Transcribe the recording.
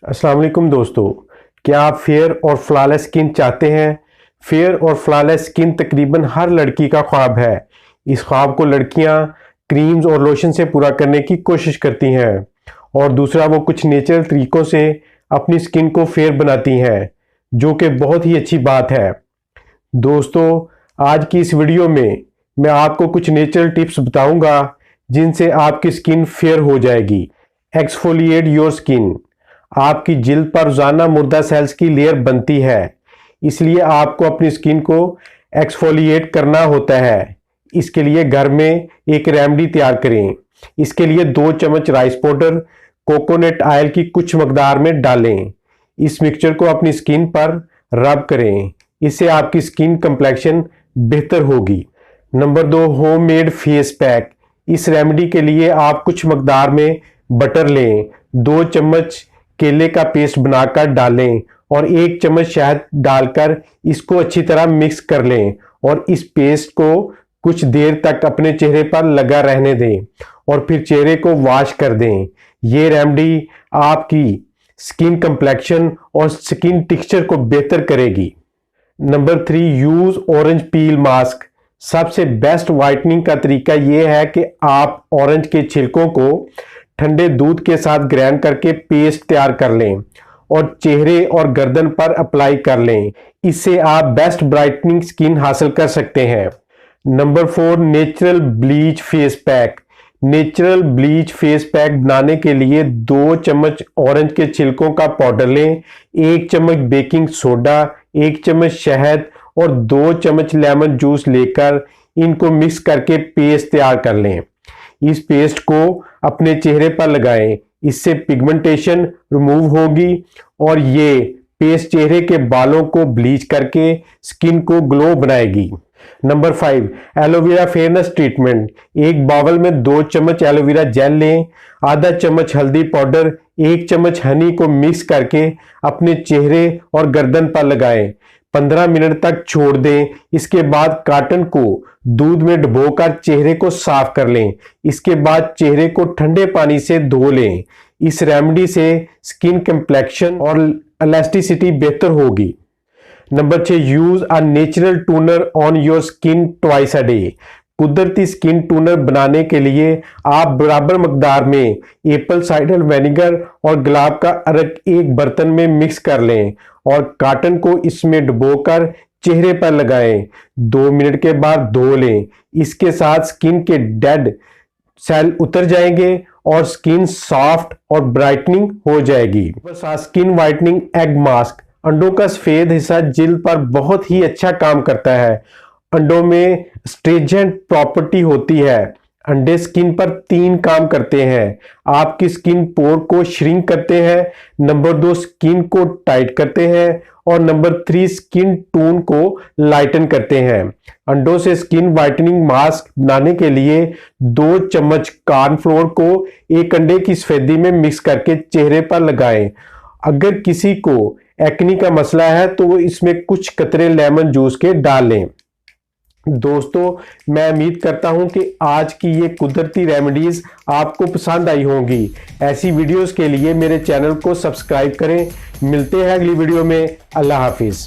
अस्सलाम वालेकुम दोस्तों, क्या आप फेयर और फ्लॉलेस स्किन चाहते हैं? फेयर और फ्लॉलेस स्किन तकरीबन हर लड़की का ख्वाब है। इस ख्वाब को लड़कियां क्रीम्स और लोशन से पूरा करने की कोशिश करती हैं और दूसरा वो कुछ नेचुरल तरीकों से अपनी स्किन को फेयर बनाती हैं, जो कि बहुत ही अच्छी बात है। दोस्तों, आज की इस वीडियो में मैं आपको कुछ नेचुरल टिप्स बताऊंगा जिनसे आपकी स्किन फेयर हो जाएगी। Exfoliate your skin. आपकी जिल्द पर रोजाना मुर्दा सेल्स की लेयर बनती है, इसलिए आपको अपनी स्किन को एक्सफोलिएट करना होता है। इसके लिए घर में एक रेमेडी तैयार करें। इसके लिए 2 चम्मच राइस पाउडर कोकोनट ऑयल की कुछ मकदार में डालें। इस मिक्सचर को अपनी स्किन पर रब करें, इससे आपकी स्किन कंप्लेक्शन बेहतर होगी। Number 2, homemade face pack. इस रेमेडी के लिए आप कुछ मकदार में बटर लें, 2 चम्मच केले का पेस्ट बनाकर डालें और 1 चम्मच शहद डालकर इसको अच्छी तरह मिक्स कर लें और इस पेस्ट को कुछ देर तक अपने चेहरे पर लगा रहने दें और फिर चेहरे को वॉश कर दें। ये रेमेडी आपकी स्किन कंप्लेक्शन और स्किन टेक्सचर को बेहतर करेगी। Number 3, use orange peel mask. सबसे बेस्ट वाइटनिंग का तरीका यह है कि आप ऑरेंज के छिलकों को ठंडे दूध के साथ ग्राइंड करके पेस्ट तैयार कर लें और चेहरे और गर्दन पर अप्लाई कर लें। इससे आप बेस्ट ब्राइटनिंग स्किन हासिल कर सकते हैं। Number 4, natural bleach face pack. Natural bleach face pack बनाने के लिए 2 चम्मच ऑरेंज के छिलकों का पाउडर लें, 1 चम्मच बेकिंग सोडा, 1 चम्मच शहद और 2 चम्मच लेमन जूस लेकर इनको मिक्स करके पेस्ट तैयार कर लें। इस पेस्ट को अपने चेहरे पर लगाएं, इससे पिगमेंटेशन रिमूव होगी और ये पेस्ट चेहरे के बालों को ब्लीच करके स्किन को ग्लो बनाएगी। Number 5, aloe vera fairness treatment. एक बावल में 2 चम्मच एलोवेरा जेल लें, आधा चम्मच हल्दी पाउडर, 1 चम्मच हनी को मिक्स करके अपने चेहरे और गर्दन पर लगाएं। 15 मिनट तक छोड़ दें। इसके बाद कॉटन को दूध में डुबोकर चेहरे को साफ कर लें। इसके बाद चेहरे को ठंडे पानी से धो लें। इस रेमेडी से स्किन कंप्लेक्शन और इलास्टिसिटी बेहतर होगी। Number 6, use a natural tuner on your skin twice a day. कुदरती स्किन टूनर बनाने के लिए आप बराबर मकदार में एप्पल साइडर विनेगर और गुलाब का अर्क एक बर्तन में मिक्स कर लें और कॉटन को इसमें डुबोकर चेहरे पर लगाएं। 2 मिनट के बाद धो लें। इसके साथ स्किन के डेड सेल उतर जाएंगे और स्किन सॉफ्ट और ब्राइटनिंग हो जाएगी। Skin whitening egg mask. अंडों का सफेद हिस्सा जिल्द पर बहुत ही अच्छा काम करता है। अंडों में स्ट्रेजेंट प्रॉपर्टी होती है। अंडे स्किन पर 3 काम करते हैं। आपकी स्किन पोर को श्रिंक करते हैं, नंबर 2 स्किन को टाइट करते हैं और नंबर 3 स्किन टोन को लाइटन करते हैं। अंडों से स्किन वाइटनिंग मास्क बनाने के लिए 2 चम्मच कॉर्नफ्लोर को एक अंडे की सफेदी में मिक्स करके चेहरे पर लगाएं। अगर किसी को एक्नी का मसला है तो वो इसमें कुछ कतरे लेमन जूस के डाल लें। दोस्तों, मैं उम्मीद करता हूं कि आज की ये कुदरती रेमेडीज आपको पसंद आई होंगी। ऐसी वीडियोस के लिए मेरे चैनल को सब्सक्राइब करें। मिलते हैं अगली वीडियो में। अल्लाह हाफिज।